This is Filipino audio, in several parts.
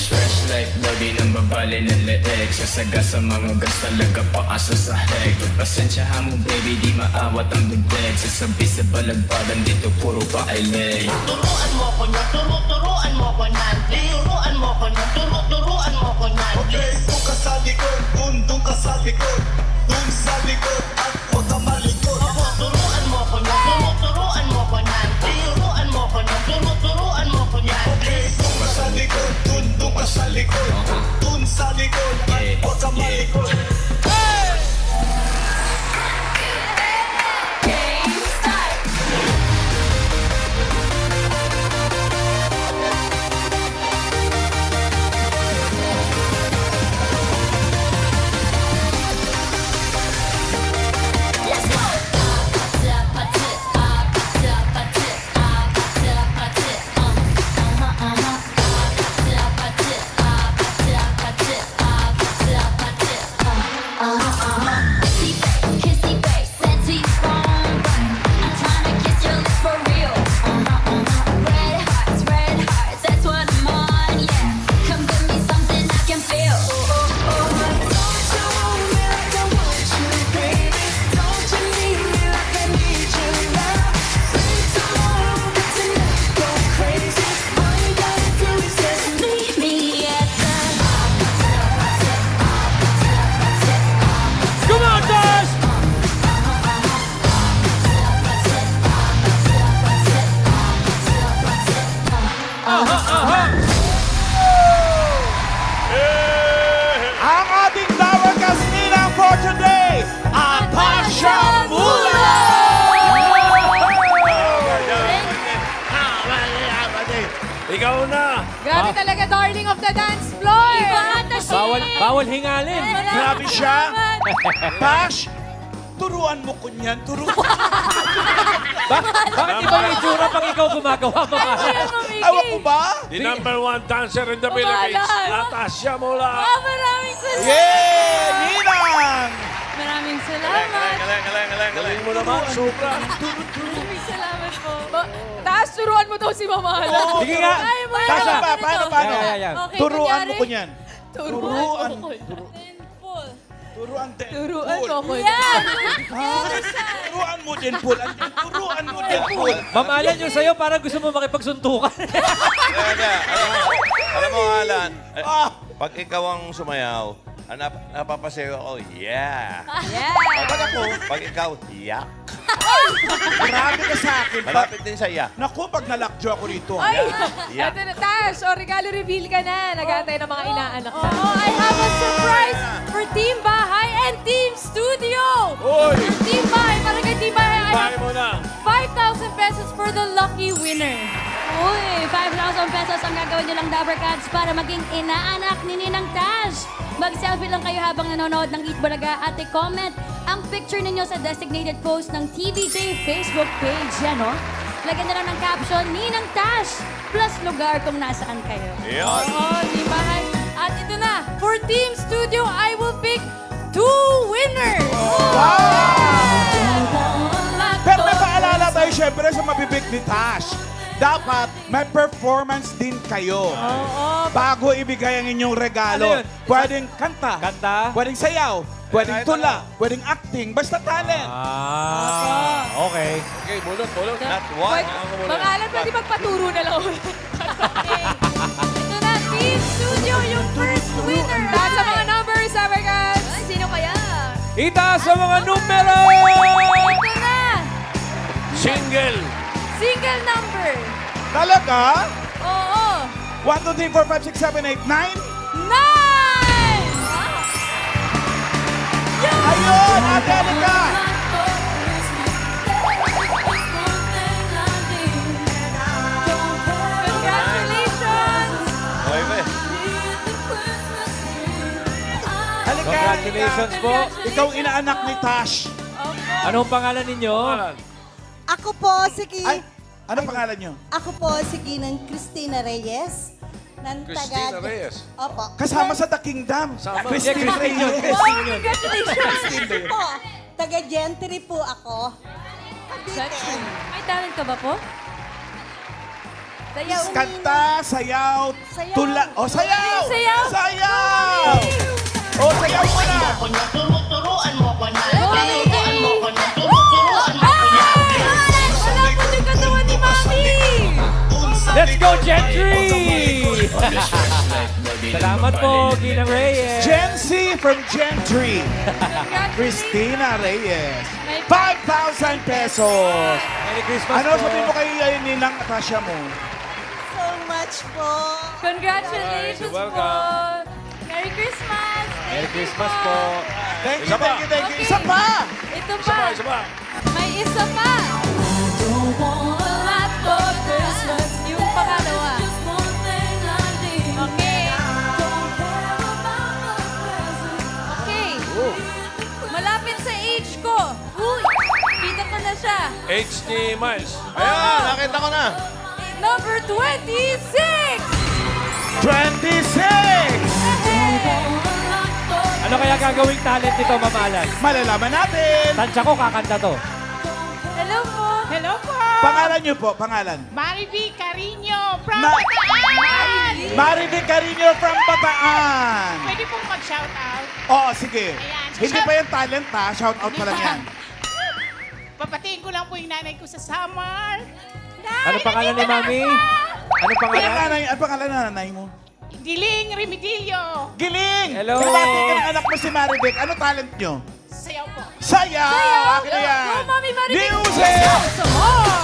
fresh life daw di nang babali ng leeg. Sasaga sa mga gas talaga paasa sa heg. Pasensyahan mo baby di maawat ang bundeg. Sasabi sa balagbagan dito puro pa ay leg. Turuan mo ko na, turuan mo ko na. Turuan mo ko na, turuan mo ko na. Okay, doon ka sa likod, doon ka sa likod. Doon sa likod at huwag ka malikod. Turuan mo ko na, turuan mo ko na. Turuan mo ko na, turuan mo ko na. Okay, doon ka sa likod, doon ka sa likod. Doon sa likod at huwag ka malikod. Ang ating Tower Castinang for today, Atasha Mula! Ikaw na! Grabe talaga, darling of the dance floor! Bawal hingalin. Grabe siya. Tash, turuan mo ko niyan, turuan. Bakit iba yung itsura pag ikaw gumagawa mo? Awa ko ba? The number one dancer in the Philippines, Atasha Mula! Maraming salamat! Yeah! Ninang! Maraming salamat! Galing mo naman, sobra! Maraming salamat po. Taas, turuan mo daw si Mama Hala. Sige nga! Tasha ba? Paano? Okay, Turuan mo kunyari. ko niyan. Turuan mo ko. Turuan din. Turuan mo ko. Yan! Turuan mo din, Paul. Turuan mo din, Paul. Ma'am Alan, yung sa'yo parang gusto mo makipagsuntukan. Alam mo, Alan, pag ikaw ang sumayaw, napapasayo ako, yeah. Pag ako, pag ikaw, yak. Marami ka sa akin. Malapit din sa yak. Naku, pag nalakjo ako rito. Ay! Yeah. Ito na, Tash. O, regalo reveal ka na. Nag-aantay ng mga inaanak na. Oh, I have a surprise for Team Bahay and Team Studio. Uy! Team Bahay, para kay Team Bahay, I Bahay have mo na! 5,000 pesos for the lucky winner. Uy, 5,000 pesos ang gagawin nyo lang, Dabber Cats, para maging inaanak ni Ninang Tash. Mag-selfie lang kayo habang nanonood ng Eat Bulaga at i-comment ang picture ninyo sa designated post ng TVJ Facebook page. Yan, no? Lagyan na lang ng caption, Ninang Tash, plus lugar kung nasaan kayo. Yan. Oo, Team Bahay. At ito na, for Team Studio, I will pick 2 winners. Pero may paalala tayo syempre sa mabibig ni Tash. Dapat may performance din kayo. Bago ibigay ang inyong regalo. Ano yun? Pwedeng kanta. Pwedeng sayaw. Pwedeng tula. Pwedeng acting. Basta talent. Okay. Okay, bulot. Not one. Mga Alan, pwede magpaturo na lang ulit. Ito na, Team Studio, yung first winner. Lahat sa mga numbers, Abergans. Ay, sino kaya? Itaas sa mga numero! Ito na, Single! single number. Talaga? Oo. 1, 2, 3, 4, 5, 6, 7, 8, 9? 9! Ayun! Ate Anika! Congratulations! Okay, be. Halika, Congratulations po. Ikaw ang inaanak ni Tash. Anong pangalan ninyo? Ako po, sige. Ay, anong pangalan niyo? Ako po, sige, ng Cristina Reyes. Ng Cristina Reyes. Opo. Kasama sa The Kingdom. Christine Reyes. Congratulations! po. Taga Gentry po ako. Cavite. May talent ka ba po? Sayaw. Kanta, sayaw, Sayaw. tula. O, sayaw! Sayaw. Sayaw! O, sayaw mo na! Turuan mo ko na. Turuan mo ko na. Turuan mo ko na. Wala po yung katawan ni Mami! Let's go, Gentry! Salamat po, Ginang Reyes. Gen Z from Gentry. Christina Reyes. 5,000 pesos. Merry Christmas Ano po. sabihin mo kay Ninang Atasha mo? So much po. Congratulations You're welcome. po! Merry Christmas! Merry Christmas po. Thank you, Isa pa. thank you, thank you. Okay. Isa pa! Ito Isa pa! pa, isa pa. May isa pa! Lot for Christmas. Yung pangalawa. Okay. Okay. Malapit sa age ko. Uy! Kita ko na siya. Age ni Miles. Ayan, nakita ko na. Number 26! 26! Ano kaya gagawing talent nito, Mamalan? Malalaman natin. Tansya ko, kakanta to. Hello po. Hello po! Pangalan niyo po, pangalan. Mariby Carino from Ma- Bataan! Marivic Carino from Bataan. Pwede pong mag-shoutout. Oo, sige. Ayan. Hindi pa yung talent ha. Shout out pa lang yan. Papatiin ko lang po yung nanay ko sa summer. Ano pangalan ni Mami? Ano pangalan? Ano pangalan na nanay mo? Diling Remedillo. Giling! Hello. Binati ka ng anak mo si Marivic. Ano talent niyo? Sayaw po. Sayaw! Akin na yan! Go, Mami Marivic! Music! Some more!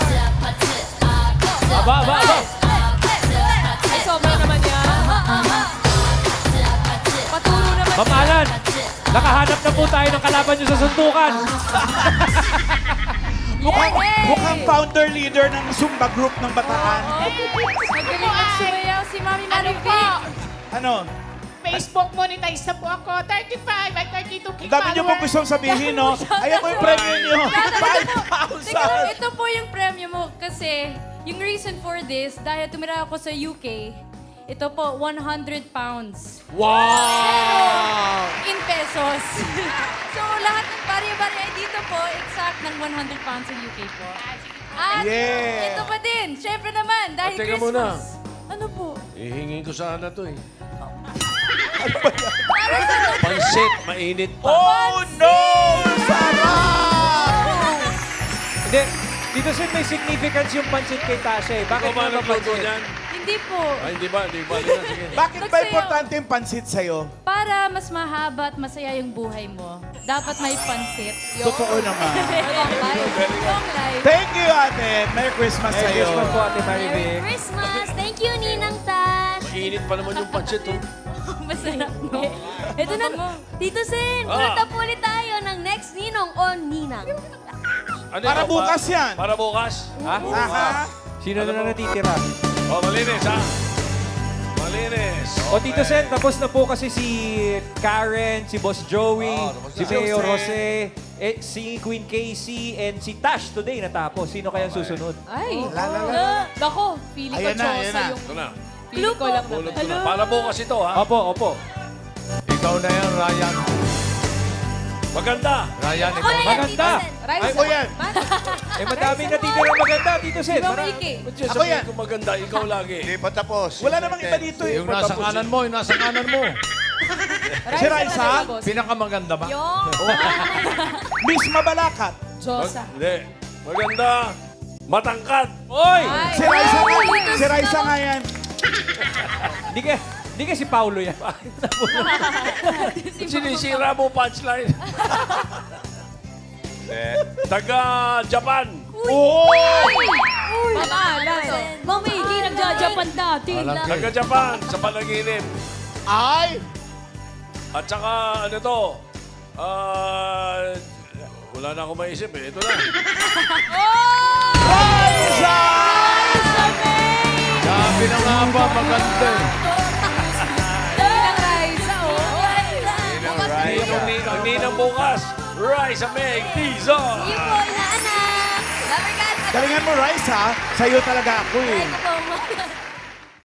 Aba. Ay, sobra naman yan. Paturo naman siya. Mamalan, nakahanap na po tayo ng kalaban nyo sa suntukan. Mukhang founder leader ng Zumba group ng Bataan. Magaling magsumayaw si Mami Ano Marivic. po? Ano? Facebook monetize na po ako. 35 at 32 Ang dami niyo pong gustong sabihin, no? Ayan po yung premyo niyo. Teka lang, 5,000! ito po yung premyo mo kasi yung reason for this, dahil tumira ako sa UK, ito po, 100 pounds. Wow! In pesos. So, lahat ng bari-bari dito po, exact ng 100 pounds sa UK po. At Yeah. ito pa din, syempre naman, dahil Teka Christmas. muna. Ano po? Ihingin ko sana to eh. Para sa Pansit, mainit pa. Oh no! Sarap! Hindi, dito Sin, may significance yung pansit kay Tasha eh. Bakit Ikaw ba mo nagluto pansit? niyan? Hindi po. Ay, hindi ba? Hindi ba? Sige. Bakit ba importante yung pansit sa'yo? Para mas mahaba at masaya yung buhay mo, dapat may pansit. Totoo naman. Long life. Long life. Thank you, ate. Merry Christmas Merry sa'yo. Christmas po, Ate Marivic. Christmas! Thank you, Ninang Tash! Mainit pa naman yung pansit, oh. Masarap mo. Ito na, Tito Sen, punta po ulit tayo ng next Ninong o Ninang. Ano Para ito, bukas yan. Para bukas? Ha? Aha. Sino na natitira? Oh, malinis, ha? Malinis. O Tito Sen, tapos na po kasi si Karen, si Boss Joey, tapos si na. Mayor Jose, si Queen Casey, and si Tash today natapos. Sino kayang susunod? Ay. La. Dako, feeling ko Ayan na, ayan Chosa na. yung... Ito na. Feeling ko lang Bulot naman. ko na. Para bukas ito, ha? Opo. Ikaw na yan, Ryan. Maganda. Ryan, Ako na yan, Tito Maganda. Sen. Rice. Ako yan. Eh, madaming natitira maganda, Tito Sen. Di ba, Marami. Miki? Ba't Ako sabihin yan. ko maganda, ikaw lagi. Hindi pa tapos. Wala namang iba dito eh. Yung nasa kanan mo, yung nasa kanan mo. Si Raisa, Pinakamaganda ba? Yung. Miss Mabalakat. Josa. Hindi. Maganda. Matangkad. Oy! Ay, Si Raisa nga. Tito Si Raisa nga yan. Di ka si Paulo yan. Sinisira mo punchline. Hindi. Taga Japan. Oh! Pangalan. Mami, hindi nagja-Japan dati. Taga Japan sa panaginip. Ay! At saka ano to? Wala na akong maisip eh. Ito na. Raisa! Sabi na nga ba, maganda eh. Ilang Raisa, oh. Ang ninang bukas, Raisa Meg Dizon. Yung po, inaanak. Lover Cats. Galingan mo, Raisa. Sa'yo talaga ako eh. Ito po,